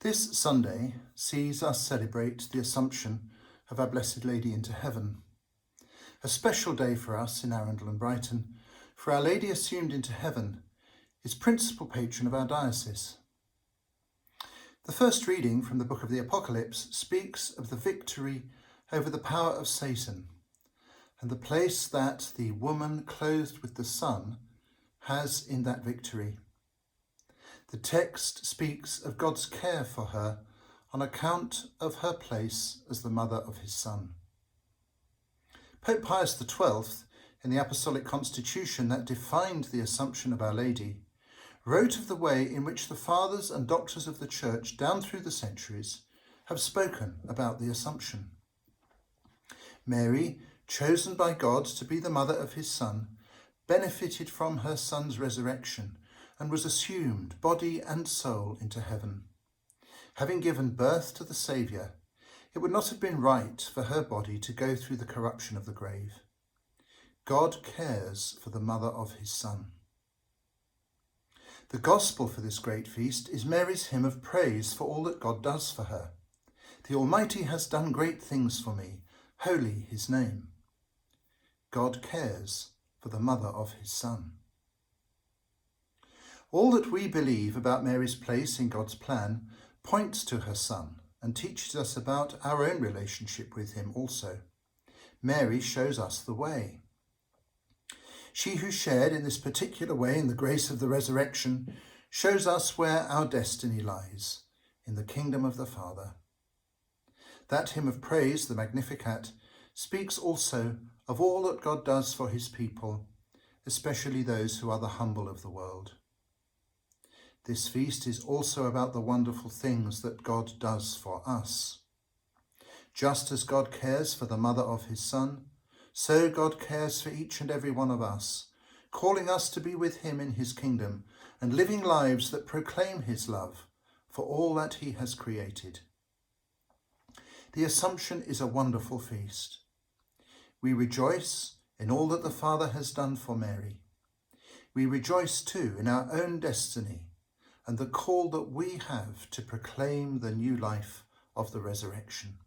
This Sunday sees us celebrate the Assumption of our Blessed Lady into heaven. A special day for us in Arundel and Brighton, for Our Lady assumed into heaven is principal patron of our diocese. The first reading from the book of the Apocalypse speaks of the victory over the power of Satan and the place that the woman clothed with the sun has in that victory. The text speaks of God's care for her on account of her place as the mother of his Son. Pope Pius XII, in the Apostolic Constitution that defined the Assumption of Our Lady, wrote of the way in which the fathers and doctors of the Church down through the centuries have spoken about the Assumption. Mary, chosen by God to be the mother of his Son, benefited from her Son's resurrection and was assumed, body and soul, into heaven. Having given birth to the Saviour, it would not have been right for her body to go through the corruption of the grave. God cares for the mother of his Son. The gospel for this great feast is Mary's hymn of praise for all that God does for her. The Almighty has done great things for me, holy his name. God cares for the mother of his Son. All that we believe about Mary's place in God's plan points to her Son and teaches us about our own relationship with him also. Mary shows us the way. She who shared in this particular way in the grace of the resurrection shows us where our destiny lies, in the kingdom of the Father. That hymn of praise, the Magnificat, speaks also of all that God does for his people, especially those who are the humble of the world. This feast is also about the wonderful things that God does for us. Just as God cares for the mother of his Son, so God cares for each and every one of us, calling us to be with him in his kingdom and living lives that proclaim his love for all that he has created. The Assumption is a wonderful feast. We rejoice in all that the Father has done for Mary. We rejoice too in our own destiny and the call that we have to proclaim the new life of the resurrection.